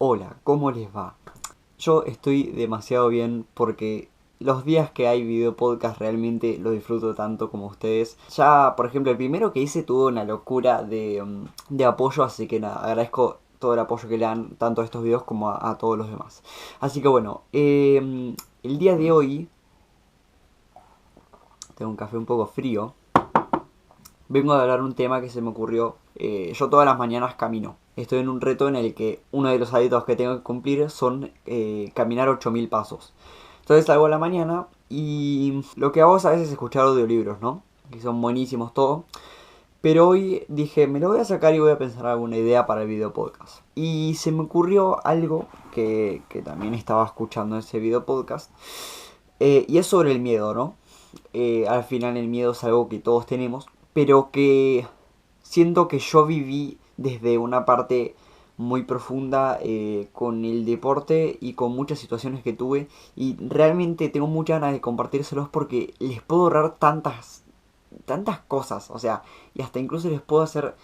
Hola, ¿cómo les va? Yo estoy demasiado bien porque los días que hay video podcast realmente lo disfruto tanto como ustedes. Ya, por ejemplo, el primero que hice tuvo una locura de apoyo, así que nada, agradezco todo el apoyo que le dan tanto a estos videos como a todos los demás. Así que bueno, el día de hoy tengo un café un poco frío. Vengo a hablar un tema que se me ocurrió. Yo todas las mañanas camino. Estoy en un reto en el que uno de los hábitos que tengo que cumplir son caminar 8000 pasos. Entonces salgo a la mañana y lo que hago es a veces escuchar audiolibros, ¿no? Que son buenísimos todo. Pero hoy dije, me lo voy a sacar y voy a pensar alguna idea para el video podcast. Y se me ocurrió algo que también estaba escuchando en ese video podcast. Y es sobre el miedo, ¿no? Al final el miedo es algo que todos tenemos, pero que siento que yo viví desde una parte muy profunda con el deporte y con muchas situaciones que tuve y realmente tengo muchas ganas de compartírselos porque les puedo ahorrar tantas cosas, o sea, y hasta incluso les puedo hacer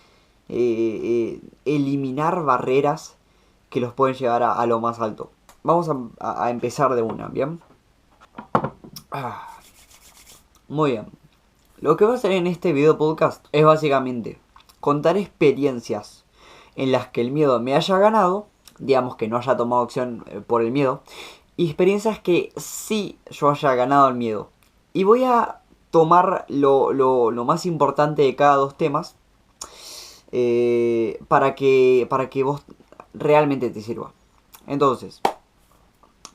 eliminar barreras que los pueden llevar a lo más alto. Vamos a empezar de una, ¿bien? Ah, muy bien. Lo que voy a hacer en este video podcast es básicamente contar experiencias en las que el miedo me haya ganado, digamos que no haya tomado acción por el miedo, y experiencias que sí yo haya ganado el miedo. Y voy a tomar lo más importante de cada dos temas para que vos realmente te sirva. Entonces,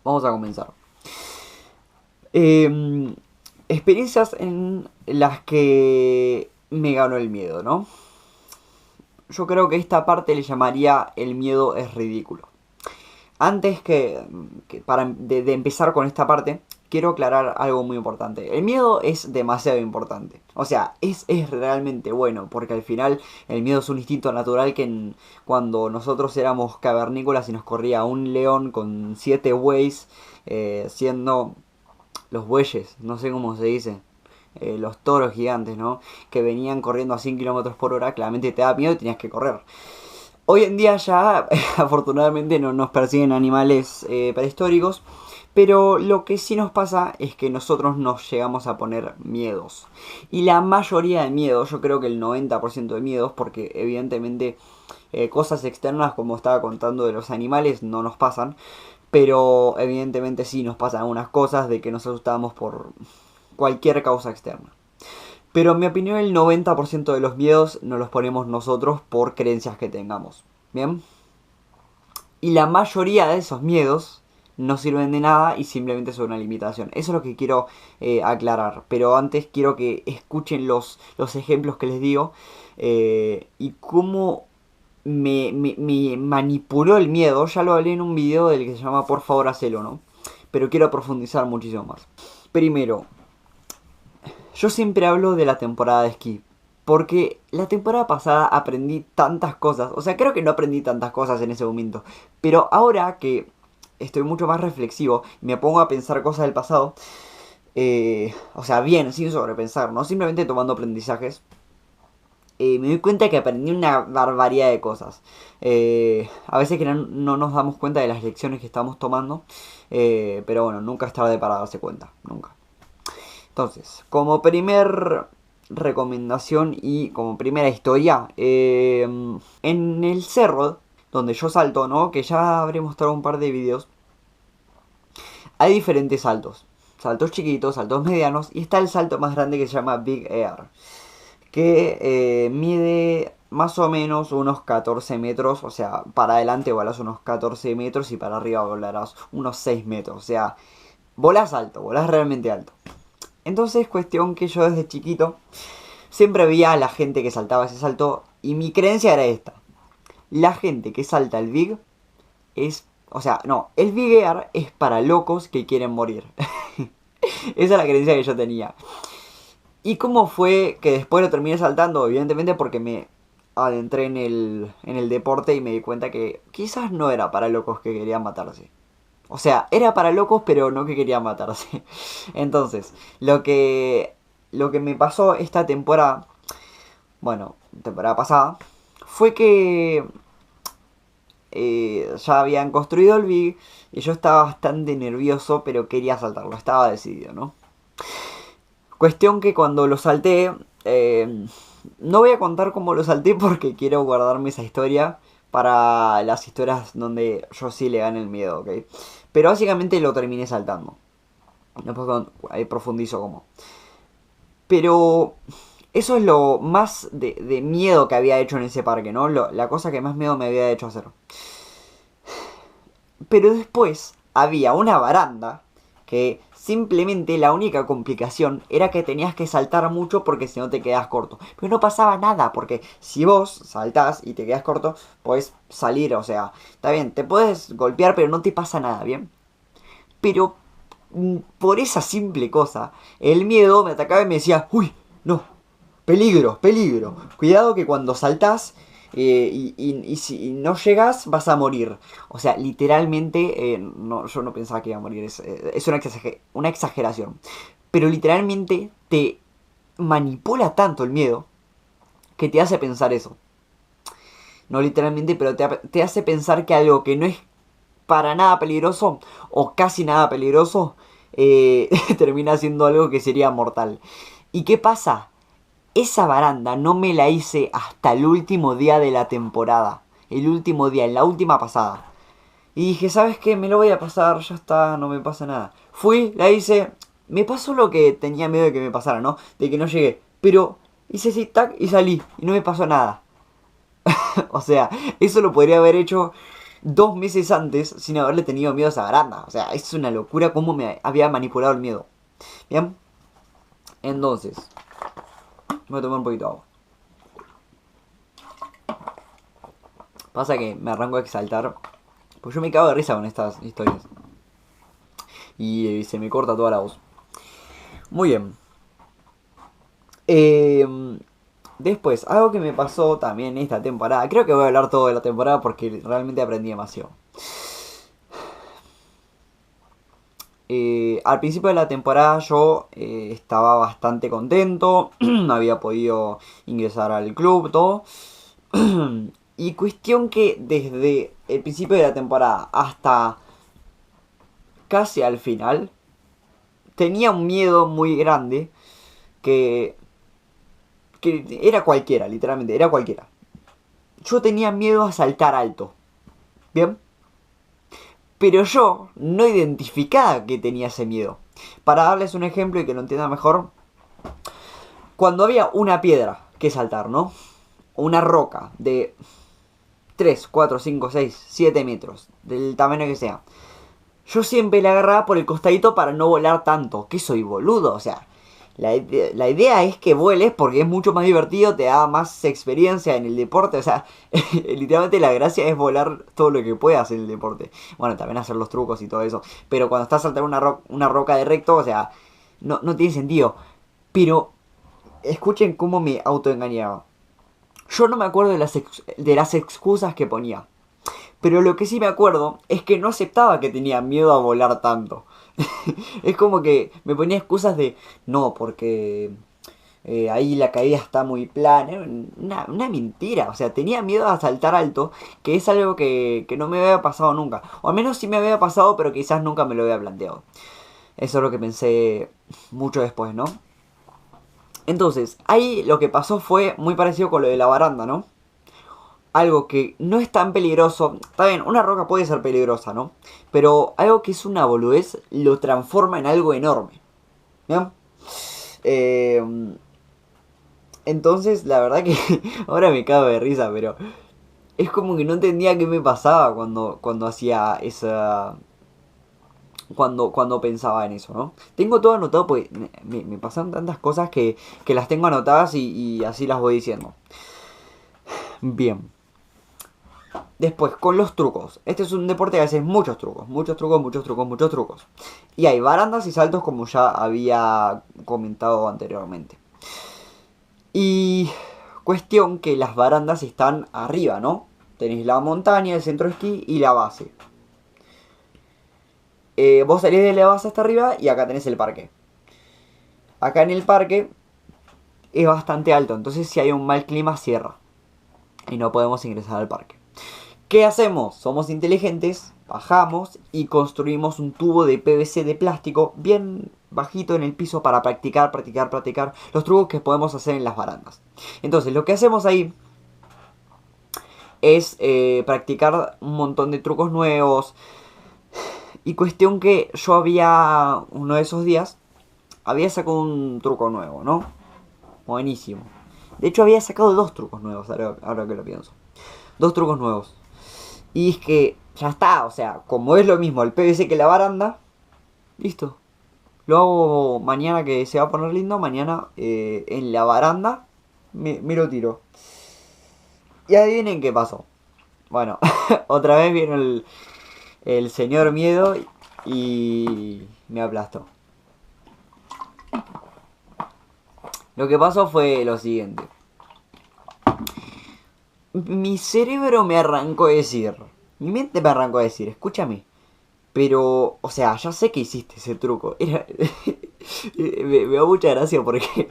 vamos a comenzar. Eh, Experiencias en las que me ganó el miedo, ¿no? Yo creo que esta parte le llamaría el miedo es ridículo. Antes de empezar con esta parte, quiero aclarar algo muy importante. El miedo es demasiado importante. O sea, es realmente bueno, porque al final el miedo es un instinto natural cuando nosotros éramos cavernícolas y nos corría un león con 7 bueyes, siendo los bueyes, no sé cómo se dice, los toros gigantes, ¿no? Que venían corriendo a 100 kilómetros por hora, claramente te da miedo y tenías que correr. Hoy en día ya, afortunadamente, no nos persiguen animales prehistóricos, pero lo que sí nos pasa es que nosotros nos llegamos a poner miedos. Y la mayoría de miedos, yo creo que el 90% de miedos, porque evidentemente cosas externas como estaba contando de los animales no nos pasan, pero evidentemente sí nos pasan algunas cosas de que nos asustamos por cualquier causa externa. Pero en mi opinión el 90% de los miedos nos los ponemos nosotros por creencias que tengamos. ¿Bien? Y la mayoría de esos miedos no sirven de nada y simplemente son una limitación. Eso es lo que quiero aclarar. Pero antes quiero que escuchen los ejemplos que les digo y cómo me manipuló el miedo. Ya lo hablé en un video del que se llama Por favor hacelo, ¿no? Pero quiero profundizar muchísimo más. Primero, yo siempre hablo de la temporada de esquí. Porque la temporada pasada aprendí tantas cosas. O sea, creo que no aprendí tantas cosas en ese momento. Pero ahora que estoy mucho más reflexivo, me pongo a pensar cosas del pasado. O sea, bien, sin sobrepensar, ¿no? Simplemente tomando aprendizajes. Me doy cuenta que aprendí una barbaridad de cosas. A veces que no nos damos cuenta de las lecciones que estamos tomando. Pero bueno, nunca es tarde para darse cuenta. Nunca. Entonces, como primer recomendación y como primera historia, en el cerro donde yo salto, ¿no? Que ya habré mostrado un par de videos, hay diferentes saltos. Saltos chiquitos, saltos medianos y está el salto más grande que se llama Big Air, que mide más o menos unos 14 metros, o sea, para adelante volarás unos 14 metros y para arriba volarás unos 6 metros, o sea, volás alto, volás realmente alto. Entonces, cuestión que yo desde chiquito siempre veía a la gente que saltaba ese salto y mi creencia era esta. La gente que salta el Big es... O sea, no, el Big Air es para locos que quieren morir. Esa es la creencia que yo tenía. ¿Y cómo fue que después lo terminé saltando? Evidentemente porque me adentré en el deporte y me di cuenta que quizás no era para locos que querían matarse. O sea, era para locos, pero no que querían matarse. Entonces, lo que me pasó esta temporada, bueno, temporada pasada, fue que ya habían construido el Big y yo estaba bastante nervioso, pero quería saltarlo, estaba decidido, ¿no? Cuestión que cuando lo salté, no voy a contar cómo lo salté porque quiero guardarme esa historia para las historias donde yo sí le gane el miedo, ¿ok? Pero básicamente lo terminé saltando. Después profundizo cómo. Pero eso es lo más de miedo que había hecho en ese parque, ¿no? La cosa que más miedo me había hecho hacer. Pero después había una baranda que simplemente la única complicación era que tenías que saltar mucho porque si no te quedas corto. Pero no pasaba nada porque si vos saltás y te quedas corto, podés salir, o sea, está bien, te puedes golpear pero no te pasa nada, ¿bien? Pero por esa simple cosa, el miedo me atacaba y me decía, uy, no, peligro, peligro. Cuidado que cuando saltás y si no llegas vas a morir. O sea, literalmente, no, yo no pensaba que iba a morir, es una exageración. Pero literalmente te manipula tanto el miedo que te hace pensar eso. No literalmente, pero te hace pensar que algo que no es para nada peligroso o casi nada peligroso termina siendo algo que sería mortal. ¿Y qué pasa? Esa baranda no me la hice hasta el último día de la temporada. El último día, en la última pasada. Y dije, ¿sabes qué? Me lo voy a pasar, ya está, no me pasa nada. Fui, la hice. Me pasó lo que tenía miedo de que me pasara, ¿no? De que no llegué. Pero hice así, tac, y salí. Y no me pasó nada. O sea, eso lo podría haber hecho 2 meses antes sin haberle tenido miedo a esa baranda. O sea, es una locura cómo me había manipulado el miedo. Bien. Entonces, voy a tomar un poquito de agua. Pasa que me arranco a exaltar. Pues yo me cago de risa con estas historias. Y se me corta toda la voz. Muy bien. Después, algo que me pasó también esta temporada. Creo que voy a hablar todo de la temporada porque realmente aprendí demasiado. Al principio de la temporada yo estaba bastante contento. Había podido ingresar al club, todo. Y cuestión que desde el principio de la temporada hasta casi al final tenía un miedo muy grande que era cualquiera, literalmente, era cualquiera. Yo tenía miedo a saltar alto, ¿bien? Pero yo no identificaba que tenía ese miedo. Para darles un ejemplo y que lo entiendan mejor, cuando había una piedra que saltar, ¿no? Una roca de 3, 4, 5, 6, 7 metros, del tamaño que sea. Yo siempre la agarraba por el costadito para no volar tanto. ¿Qué soy, boludo? O sea, la idea es que vueles porque es mucho más divertido, te da más experiencia en el deporte. O sea, literalmente la gracia es volar todo lo que puedas en el deporte. Bueno, también hacer los trucos y todo eso. Pero cuando estás saltando una roca de recto, o sea, no tiene sentido. Pero escuchen cómo me autoengañaba. Yo no me acuerdo de las excusas que ponía. Pero lo que sí me acuerdo es que no aceptaba que tenía miedo a volar tanto. Es como que me ponía excusas de, no, porque ahí la caída está muy plana. Una mentira, o sea, tenía miedo a saltar alto, que es algo que no me había pasado nunca. O al menos sí me había pasado, pero quizás nunca me lo había planteado. Eso es lo que pensé mucho después, ¿no? Entonces, ahí lo que pasó fue muy parecido con lo de la baranda, ¿no? Algo que no es tan peligroso. Está bien, una roca puede ser peligrosa, ¿no? Pero algo que es una boludez lo transforma en algo enorme. ¿Bien? Eh, entonces, la verdad que ahora me cago de risa, pero es como que no entendía qué me pasaba cuando hacía esa... Cuando pensaba en eso, ¿no? Tengo todo anotado porque me pasan tantas cosas que las tengo anotadas y así las voy diciendo. Bien. Después, con los trucos. Este es un deporte que hace muchos trucos, muchos trucos, muchos trucos, muchos trucos. Y hay barandas y saltos como ya había comentado anteriormente. Y cuestión que las barandas están arriba, ¿no? Tenéis la montaña, el centro de esquí y la base. Vos salís de la base hasta arriba y acá tenés el parque. Acá en el parque es bastante alto, entonces si hay un mal clima cierra. Y no podemos ingresar al parque. ¿Qué hacemos? Somos inteligentes, bajamos y construimos un tubo de PVC de plástico bien bajito en el piso para practicar los trucos que podemos hacer en las barandas. Entonces, lo que hacemos ahí es practicar un montón de trucos nuevos. Y cuestión que yo había, uno de esos días, había sacado un truco nuevo, ¿no? Buenísimo. De hecho, había sacado dos trucos nuevos, ahora que lo pienso. Dos trucos nuevos. Y es que ya está, o sea, como es lo mismo el PVC que la baranda, listo. Lo hago mañana que se va a poner lindo, mañana en la baranda me lo tiro. Y adivinen qué pasó. Bueno, otra vez vino el señor miedo y me aplastó. Lo que pasó fue lo siguiente. Mi cerebro me arrancó a decir, mi mente me arrancó a decir, escúchame, pero, o sea, ya sé que hiciste ese truco. Me da mucha gracia porque,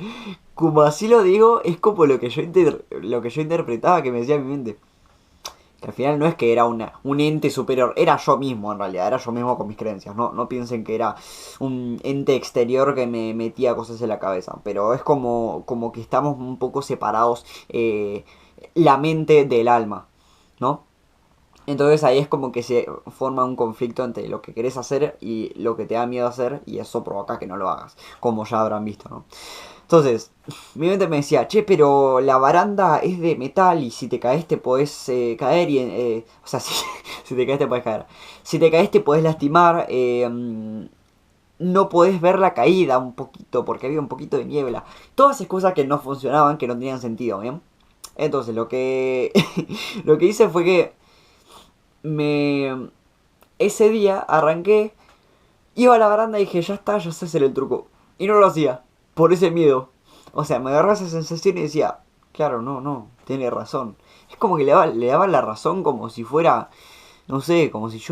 como así lo digo, es como lo que yo interpretaba que me decía mi mente. Que al final no es que era un ente superior, era yo mismo en realidad, era yo mismo con mis creencias. No piensen que era un ente exterior que me metía cosas en la cabeza. Pero es como que estamos un poco separados la mente del alma, ¿no? Entonces ahí es como que se forma un conflicto entre lo que querés hacer y lo que te da miedo hacer, y eso provoca que no lo hagas, como ya habrán visto, ¿no? Entonces, mi mente me decía, che, pero la baranda es de metal y si te caes te podés caer y... o sea, si te caes te podés caer. Si te caes te podés lastimar, no podés ver la caída un poquito porque había un poquito de niebla. Todas esas cosas que no funcionaban, que no tenían sentido, ¿bien? Entonces, lo que, lo que hice fue que me... Ese día arranqué, iba a la baranda y dije, ya está, ya sé hacer el truco. Y no lo hacía, por ese miedo. O sea, me agarraba esa sensación y decía, claro, no, tiene razón. Es como que le daba la razón como si fuera, no sé, como si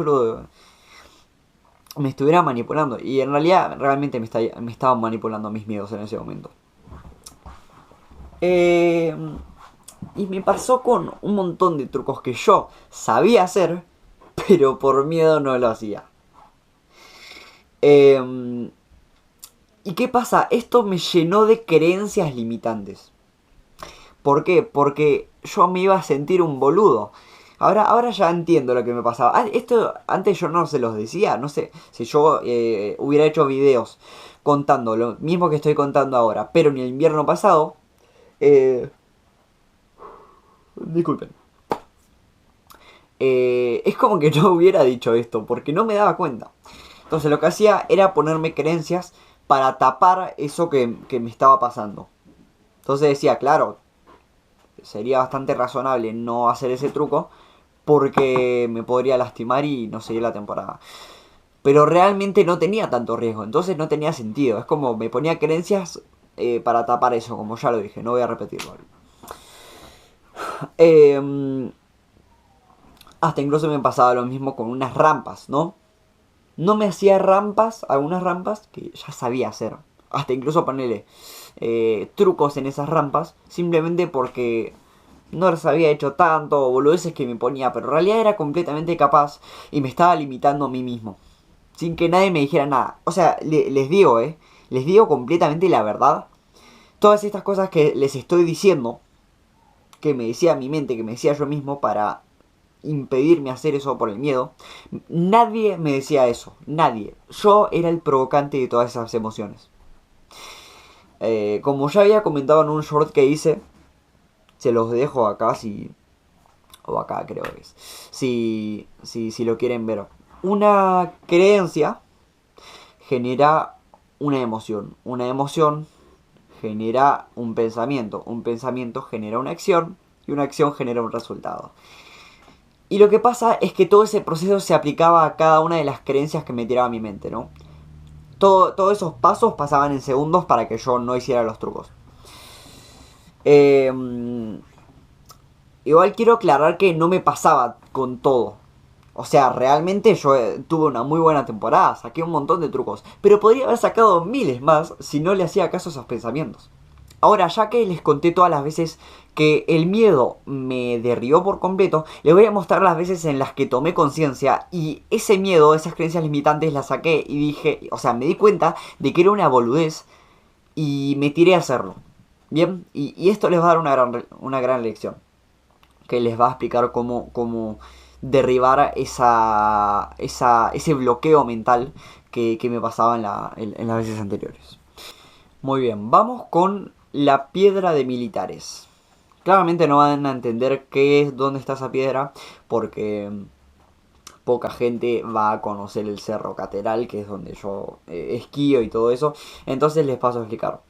me estuviera manipulando. Y en realidad, realmente me estaban manipulando mis miedos en ese momento. Y me pasó con un montón de trucos que yo sabía hacer, pero por miedo no lo hacía. ¿Y qué pasa? Esto me llenó de creencias limitantes. ¿Por qué? Porque yo me iba a sentir un boludo. Ahora ya entiendo lo que me pasaba. Esto antes yo no se los decía. No sé si yo hubiera hecho videos contando lo mismo que estoy contando ahora, pero en el invierno pasado. Disculpen. Es como que no hubiera dicho esto porque no me daba cuenta. Entonces lo que hacía era ponerme creencias para tapar eso que me estaba pasando. Entonces decía, claro, sería bastante razonable no hacer ese truco porque me podría lastimar y no seguir la temporada. Pero realmente no tenía tanto riesgo, entonces no tenía sentido. Es como me ponía creencias para tapar eso, como ya lo dije, no voy a repetirlo. Hasta incluso me pasaba lo mismo con unas rampas, ¿no? No me hacía algunas rampas que ya sabía hacer. Hasta incluso ponerle trucos en esas rampas, simplemente porque no las había hecho tanto, o boludeces que me ponía, pero en realidad era completamente capaz y me estaba limitando a mí mismo. Sin que nadie me dijera nada. O sea, les digo completamente la verdad. Todas estas cosas que les estoy diciendo, que me decía mi mente, que me decía yo mismo para impedirme hacer eso por el miedo, nadie me decía eso, nadie. Yo era el provocante de todas esas emociones. Como ya había comentado en un short que hice, se los dejo acá o acá creo que es, si lo quieren ver. Una creencia genera una emoción genera un pensamiento genera una acción y una acción genera un resultado. Y lo que pasa es que todo ese proceso se aplicaba a cada una de las creencias que me tiraba a mi mente, ¿no? Todos esos pasos pasaban en segundos para que yo no hiciera los trucos. Igual quiero aclarar que no me pasaba con todo. O sea, realmente yo tuve una muy buena temporada, saqué un montón de trucos. Pero podría haber sacado miles más si no le hacía caso a esos pensamientos. Ahora, ya que les conté todas las veces que el miedo me derribó por completo, les voy a mostrar las veces en las que tomé conciencia y ese miedo, esas creencias limitantes las saqué y dije, o sea, me di cuenta de que era una boludez y me tiré a hacerlo. Bien, y esto les va a dar una gran lección, que les va a explicar cómo derribar ese bloqueo mental que me pasaba en las veces anteriores. Muy bien, vamos con la piedra de militares. Claramente no van a entender dónde está esa piedra, porque poca gente va a conocer el Cerro Catedral, que es donde yo esquío y todo eso. Entonces les paso a explicar.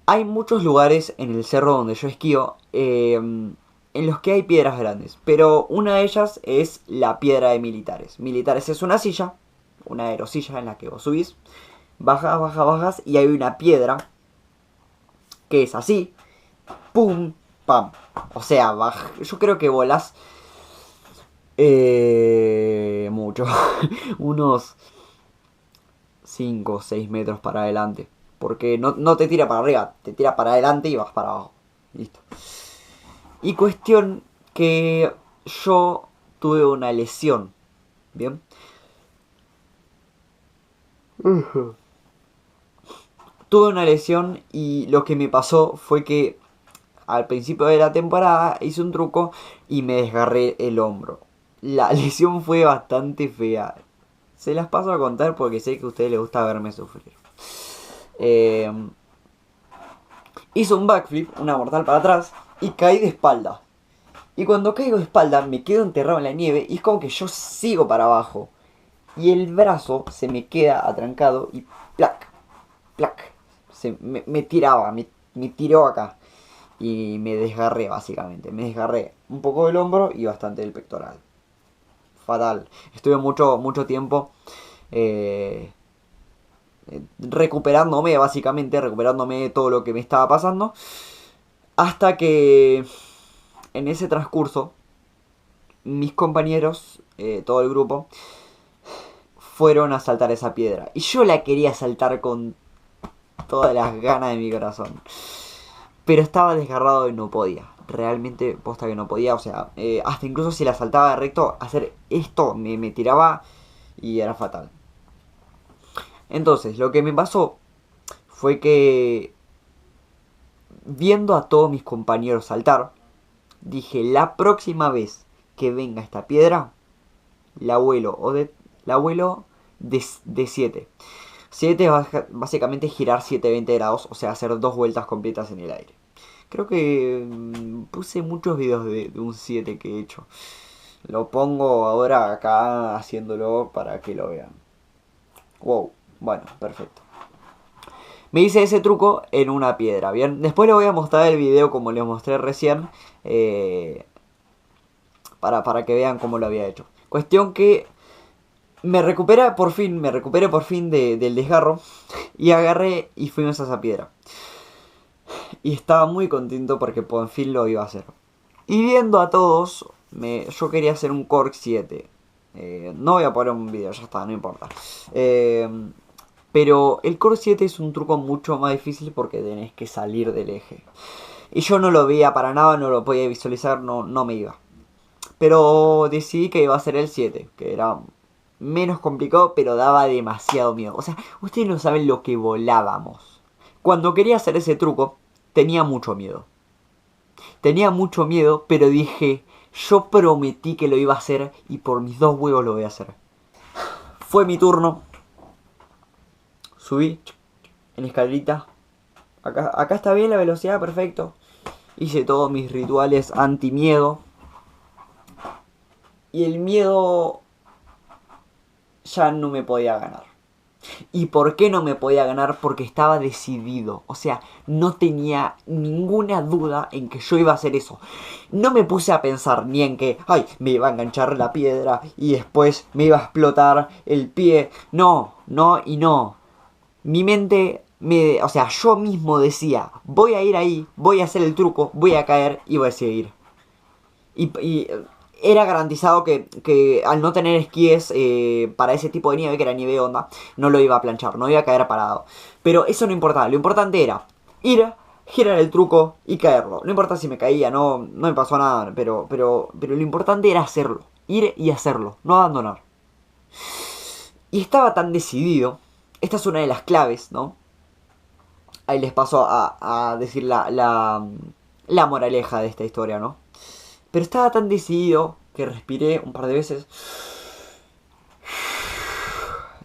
Hay muchos lugares en el cerro donde yo esquío en los que hay piedras grandes, pero una de ellas es la piedra de militares. Militares es una silla, una aerosilla en la que vos subís, bajas y hay una piedra que es así, pum, pam. O sea, yo creo que volás mucho, unos 5 o 6 metros para adelante. Porque no te tira para arriba, te tira para adelante y vas para abajo. Listo. Y cuestión que yo tuve una lesión. ¿Bien? Tuve una lesión y lo que me pasó fue que al principio de la temporada hice un truco y me desgarré el hombro. La lesión fue bastante fea. Se las paso a contar porque sé que a ustedes les gusta verme sufrir. Hice un backflip, una mortal para atrás, y caí de espalda. Y cuando caigo de espalda me quedo enterrado en la nieve y es como que yo sigo para abajo. Y el brazo se me queda atrancado y plac, plac. Me tiraba, me tiró acá. Y me desgarré básicamente. Me desgarré un poco del hombro y bastante del pectoral. Fatal. Estuve mucho tiempo recuperándome de todo lo que me estaba pasando, hasta que en ese transcurso mis compañeros, todo el grupo, fueron a saltar esa piedra y yo la quería saltar con todas las ganas de mi corazón, pero estaba desgarrado y no podía. Realmente posta que no podía, o sea, hasta incluso si la saltaba de recto, hacer esto me tiraba y era fatal. Entonces, lo que me pasó fue que, viendo a todos mis compañeros saltar, dije, la próxima vez que venga esta piedra, la vuelo de 7. 7 es básicamente girar 720 grados, o sea, hacer 2 vueltas completas en el aire. Creo que puse muchos videos de un 7 que he hecho. Lo pongo ahora acá haciéndolo para que lo vean. Wow, bueno, perfecto. Me hice ese truco en una piedra, ¿bien? Después les voy a mostrar el video como les mostré recién, para que vean cómo lo había hecho. Cuestión que me recuperé por fin del desgarro y agarré y fuimos a esa piedra. Y estaba muy contento porque por fin lo iba a hacer. Y viendo a todos, yo quería hacer un Cork 7. No voy a poner un video, ya está, no importa. Pero el Core 7 es un truco mucho más difícil porque tenés que salir del eje. Y yo no lo veía para nada, no lo podía visualizar, no me iba. Pero decidí que iba a ser el 7, que era menos complicado, pero daba demasiado miedo. O sea, ustedes no saben lo que volábamos. Cuando quería hacer ese truco, tenía mucho miedo. Tenía mucho miedo, pero dije, yo prometí que lo iba a hacer y por mis 2 huevos lo voy a hacer. Fue mi turno. Subí en escalerita. Acá está bien la velocidad, perfecto. Hice todos mis rituales anti-miedo. Y el miedo ya no me podía ganar. ¿Y por qué no me podía ganar? Porque estaba decidido. O sea, no tenía ninguna duda en que yo iba a hacer eso. No me puse a pensar ni en que, ay, me iba a enganchar la piedra y después me iba a explotar el pie. No. Mi mente, o sea, yo mismo decía, voy a ir ahí, voy a hacer el truco, voy a caer y voy a seguir. Y era garantizado que al no tener esquíes para ese tipo de nieve, que era nieve onda, no lo iba a planchar, no iba a caer parado. Pero eso no importaba, lo importante era ir, girar el truco y caerlo. No importa si me caía, no me pasó nada, pero lo importante era hacerlo. Ir y hacerlo, no abandonar. Y estaba tan decidido, esta es una de las claves, ¿no? Ahí les paso a decir la moraleja de esta historia, ¿no? Pero estaba tan decidido que respiré un par de veces.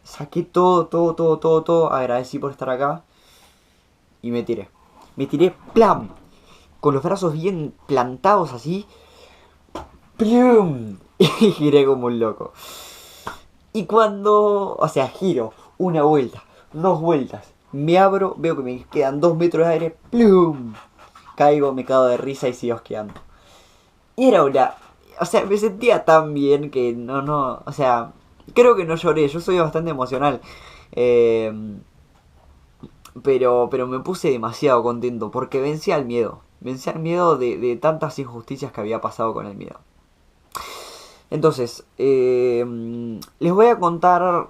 Saqué todo, agradecí por estar acá. Y me tiré. Me tiré, ¡plam! Con los brazos bien plantados así. ¡Plum! Y giré como un loco. Y cuando... O sea, giro. Una vuelta. Dos vueltas. Me abro, veo que me quedan 2 metros de aire. ¡Plum! Caigo, me cago de risa y sigo esquiando. Y era una... O sea, me sentía tan bien que no... O sea, creo que no lloré. Yo soy bastante emocional. Pero me puse demasiado contento porque vencí al miedo. Vencí al miedo de tantas injusticias que había pasado con el miedo. Entonces, les voy a contar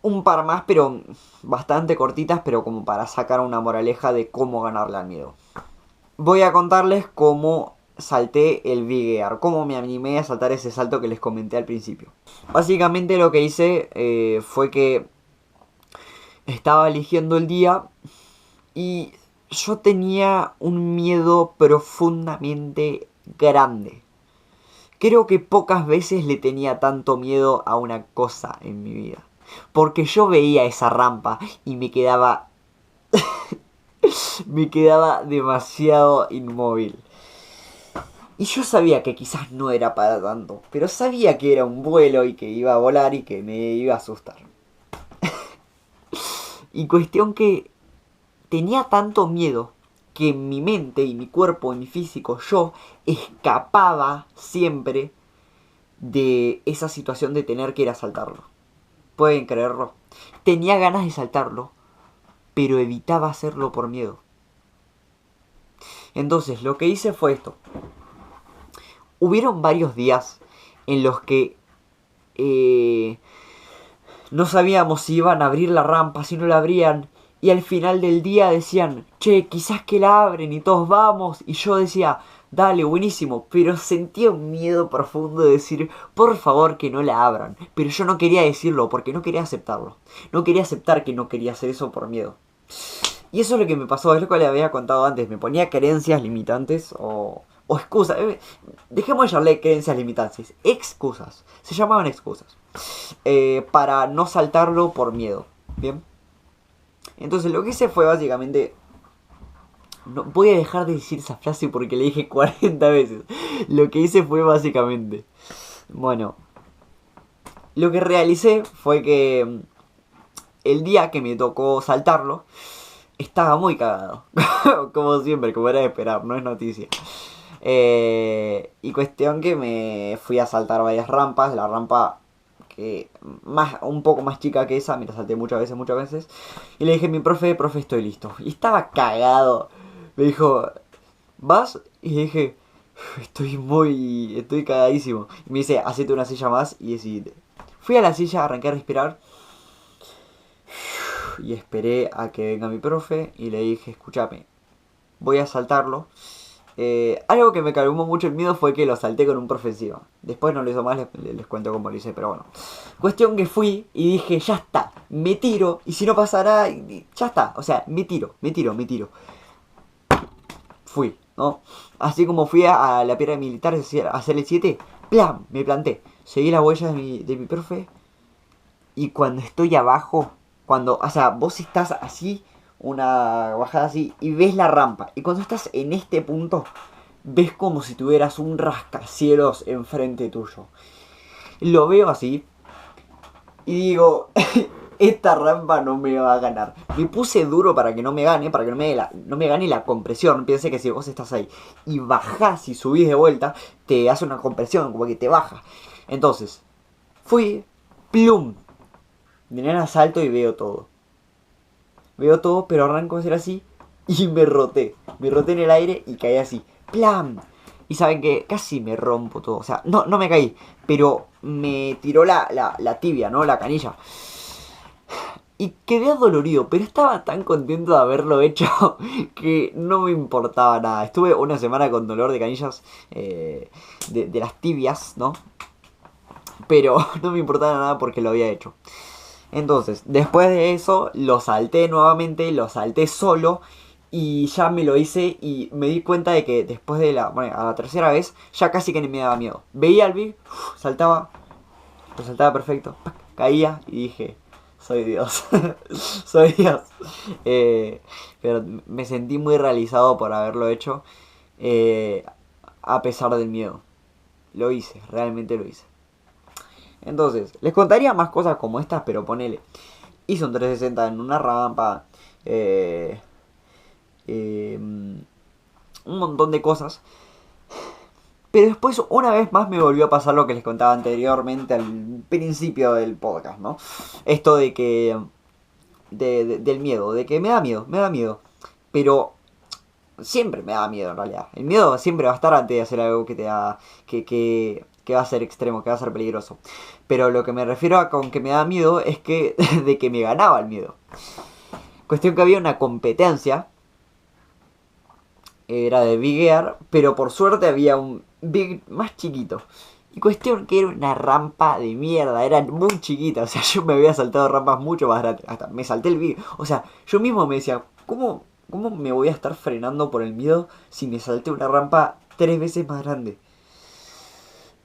un par más, pero bastante cortitas, pero como para sacar una moraleja de cómo ganarle al miedo. Voy a contarles cómo salté el Big Air, cómo me animé a saltar ese salto que les comenté al principio. Básicamente lo que hice fue que estaba eligiendo el día y yo tenía un miedo profundamente grande. Creo que pocas veces le tenía tanto miedo a una cosa en mi vida. Porque yo veía esa rampa y me quedaba... me quedaba demasiado inmóvil. Y yo sabía que quizás no era para tanto. Pero sabía que era un vuelo y que iba a volar y que me iba a asustar. Y cuestión que tenía tanto miedo que mi mente y mi cuerpo y mi físico, yo escapaba siempre de esa situación de tener que ir a saltarlo. ¿Pueden creerlo? Tenía ganas de saltarlo, pero evitaba hacerlo por miedo. Entonces lo que hice fue esto. Hubieron varios días en los que no sabíamos si iban a abrir la rampa, si no la abrían. Y al final del día decían, che, quizás que la abren y todos vamos. Y yo decía, dale, buenísimo. Pero sentía un miedo profundo de decir, por favor que no la abran. Pero yo no quería decirlo porque no quería aceptarlo. No quería aceptar que no quería hacer eso por miedo. Y eso es lo que me pasó, es lo que les había contado antes. Me ponía creencias limitantes o excusas. Dejemos de llamarle creencias limitantes. Excusas. Se llamaban excusas. Para no saltarlo por miedo. Bien. Entonces lo que hice fue básicamente... No, voy a dejar de decir esa frase porque le dije 40 veces. Lo que hice fue básicamente... Bueno. Lo que realicé fue que... El día que me tocó saltarlo... Estaba muy cagado. Como siempre, como era de esperar, no es noticia. Y cuestión que me fui a saltar varias rampas. La rampa... un poco más chica que esa, me la salté muchas veces. Y le dije a mi profe, estoy listo. Y estaba cagado. Me dijo, ¿vas? Y le dije, estoy cagadísimo. Y me dice, hacete una silla más y decidite. Fui a la silla, arranqué a respirar. Y esperé a que venga mi profe y le dije, escúchame, voy a saltarlo. Algo que me calmó mucho el miedo fue que lo salté con un profe encima. Después no lo hizo más, les cuento cómo lo hice, pero bueno. Cuestión que fui y dije, ya está, me tiro. Y si no pasa nada, ya está. O sea, me tiro. Fui, ¿no? Así como fui a la piedra militar a hacer el 7, ¡plam! Me planté. Seguí las huellas de mi profe. Y cuando estoy abajo, o sea, vos estás así... Una bajada así y ves la rampa. Y cuando estás en este punto, ves como si tuvieras un rascacielos enfrente tuyo. Lo veo así y digo, esta rampa no me va a ganar. Me puse duro para que no me gane, para que no me gane la compresión. Piense que si vos estás ahí y bajás y subís de vuelta, te hace una compresión, como que te baja. Entonces, fui, plum, de nena salto y veo todo. Veo todo, pero arranco a hacer así y me roté. Me roté en el aire y caí así. ¡Plam! Y saben que casi me rompo todo. O sea, no me caí, pero me tiró la tibia, ¿no? La canilla. Y quedé adolorido, pero estaba tan contento de haberlo hecho que no me importaba nada. Estuve una semana con dolor de canillas de las tibias, ¿no? Pero no me importaba nada porque lo había hecho. Entonces, después de eso, lo salté nuevamente, lo salté solo. Y ya me lo hice y me di cuenta de que después de bueno, a la tercera vez, ya casi que ni me daba miedo. Veía al Big, saltaba, lo saltaba perfecto, caía y dije, soy Dios, soy Dios. Eh, pero me sentí muy realizado por haberlo hecho, eh, a pesar del miedo. Lo hice, realmente lo hice. Entonces, les contaría más cosas como estas, pero ponele. Hice un 360 en una rampa. Eh, un montón de cosas. Pero después, una vez más, me volvió a pasar lo que les contaba anteriormente al principio del podcast, ¿no? Esto de que... del miedo, de que me da miedo, me da miedo. Pero siempre me da miedo en realidad. El miedo siempre va a estar antes de hacer algo que te da... que va a ser extremo, que va a ser peligroso. Pero lo que me refiero a con que me da miedo es que de que me ganaba el miedo. Cuestión que había una competencia. Era de Big Air, pero por suerte había un Big más chiquito. Y cuestión que era una rampa de mierda, era muy chiquita. O sea, yo me había saltado rampas mucho más grandes. Hasta me salté el Big. O sea, yo mismo me decía, ¿cómo me voy a estar frenando por el miedo si me salté una rampa 3 veces más grande?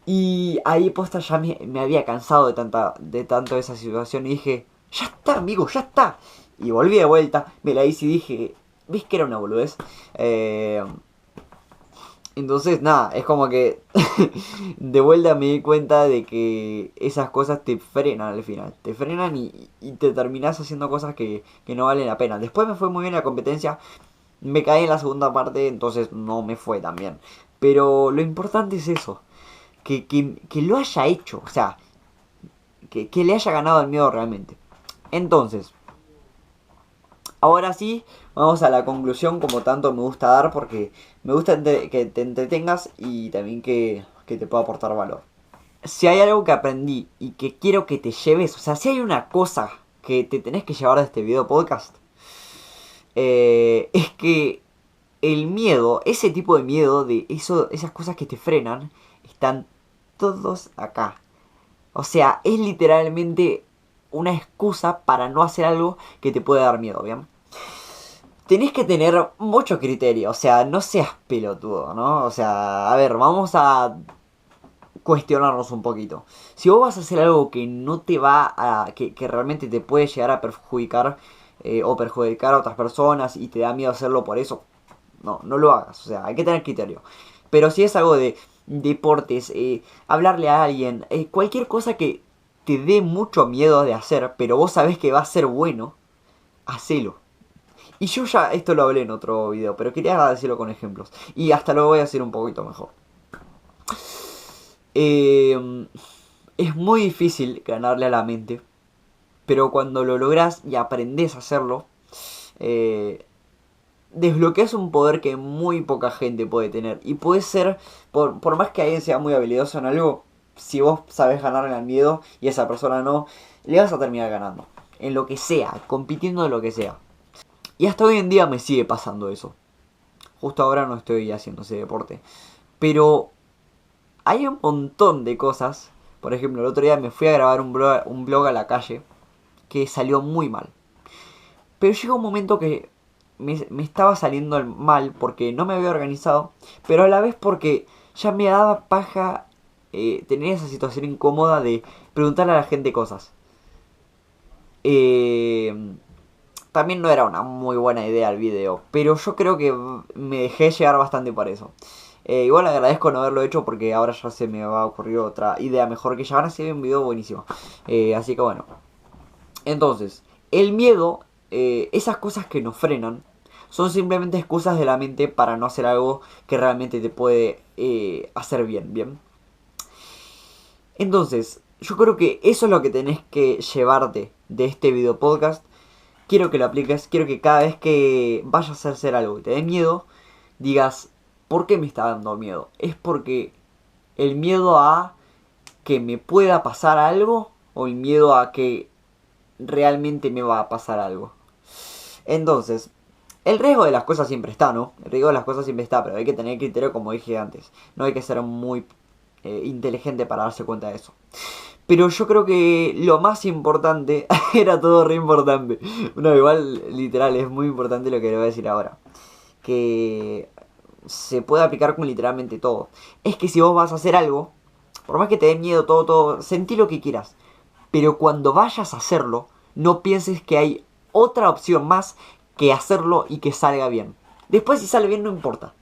Y ahí posta ya me había cansado de tanto esa situación y dije, ya está, amigo, ya está. Y volví de vuelta, me la hice y dije, ¿ves que era una boludez? Entonces, nada, es como que de vuelta me di cuenta de que esas cosas te frenan al final. Te frenan y te terminás haciendo cosas que no valen la pena. Después me fue muy bien la competencia. Me caí en la segunda parte, entonces no me fue tan bien. Pero lo importante es eso. Que lo haya hecho. O sea, que le haya ganado el miedo realmente. Entonces, ahora sí, vamos a la conclusión como tanto me gusta dar porque me gusta que te entretengas y también que te pueda aportar valor. Si hay algo que aprendí y que quiero que te lleves, o sea, si hay una cosa que te tenés que llevar de este video podcast, es que el miedo, ese tipo de miedo, de esas cosas que te frenan, están todos acá. O sea, es literalmente una excusa para no hacer algo que te puede dar miedo, ¿bien? Tenés que tener mucho criterio, o sea, no seas pelotudo, ¿no? O sea, a ver, vamos a cuestionarnos un poquito. Si vos vas a hacer algo que no te va a... que realmente te puede llegar a perjudicar o perjudicar a otras personas y te da miedo hacerlo por eso, no lo hagas, o sea, hay que tener criterio. Pero si es algo de deportes, hablarle a alguien, cualquier cosa que te dé mucho miedo de hacer, pero vos sabés que va a ser bueno, hacelo. Y yo ya esto lo hablé en otro video, pero quería decirlo con ejemplos. Y hasta lo voy a hacer un poquito mejor. Es muy difícil ganarle a la mente, pero cuando lo logras y aprendes a hacerlo, eh, desbloqueas un poder que muy poca gente puede tener. Y puede ser, por más que alguien sea muy habilidoso en algo, si vos sabés ganarle al miedo y esa persona no, le vas a terminar ganando. En lo que sea, compitiendo en lo que sea. Y hasta hoy en día me sigue pasando eso. Justo ahora no estoy haciendo ese deporte. Pero hay un montón de cosas. Por ejemplo, el otro día me fui a grabar un blog a la calle que salió muy mal. Pero llegó un momento que me estaba saliendo mal porque no me había organizado, pero a la vez porque ya me daba paja tener esa situación incómoda de preguntarle a la gente cosas. También no era una muy buena idea el video, pero yo creo que me dejé llegar bastante por eso. Igual agradezco no haberlo hecho porque ahora ya se me va a ocurrir otra idea mejor que ya van a ser un video buenísimo. Así que bueno. Entonces, el miedo, esas cosas que nos frenan, son simplemente excusas de la mente para no hacer algo que realmente te puede hacer bien. Entonces, yo creo que eso es lo que tenés que llevarte de este video podcast. Quiero que lo apliques, quiero que cada vez que vayas a hacer algo y te dé miedo, digas, ¿por qué me está dando miedo? ¿Es porque el miedo a que me pueda pasar algo o el miedo a que realmente me va a pasar algo. Entonces, el riesgo de las cosas siempre está, ¿no? El riesgo de las cosas siempre está, pero hay que tener criterio como dije antes. No hay que ser muy inteligente para darse cuenta de eso. Pero yo creo que lo más importante, era todo re importante. No, igual, literal, es muy importante lo que le voy a decir ahora. Que se puede aplicar con literalmente todo. Es que si vos vas a hacer algo, por más que te dé miedo, todo, sentí lo que quieras. Pero cuando vayas a hacerlo, no pienses que hay otra opción más que hacerlo y que salga bien. Después si sale bien no importa.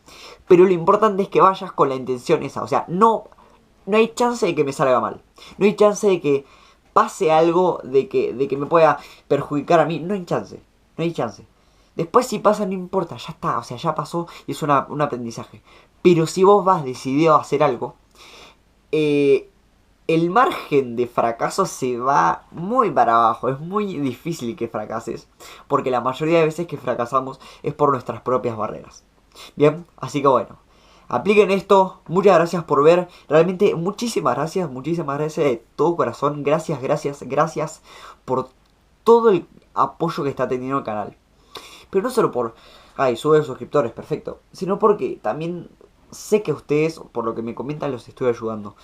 Pero lo importante es que vayas con la intención esa. O sea, no hay chance de que me salga mal. No hay chance de que pase algo de que me pueda perjudicar a mí. No hay chance. No hay chance. Después si pasa no importa, ya está. O sea, ya pasó y es un aprendizaje. Pero si vos vas decidido a hacer algo, eh, el margen de fracaso se va muy para abajo. Es muy difícil que fracases. Porque la mayoría de veces que fracasamos es por nuestras propias barreras. Bien, así que bueno. Apliquen esto, muchas gracias por ver, realmente muchísimas gracias de todo corazón, gracias, gracias, gracias por todo el apoyo que está teniendo el canal. Pero no solo por, ay, sube suscriptores, perfecto, sino porque también sé que ustedes, por lo que me comentan, los estoy ayudando.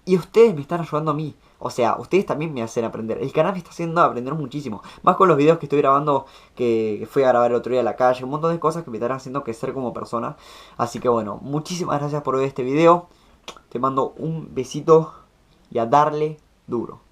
Y ustedes me están ayudando a mí. O sea, ustedes también me hacen aprender. El canal me está haciendo aprender muchísimo. Más con los videos que estoy grabando, que fui a grabar el otro día a la calle. Un montón de cosas que me están haciendo crecer como persona. Así que bueno, muchísimas gracias por ver este video. Te mando un besito y a darle duro.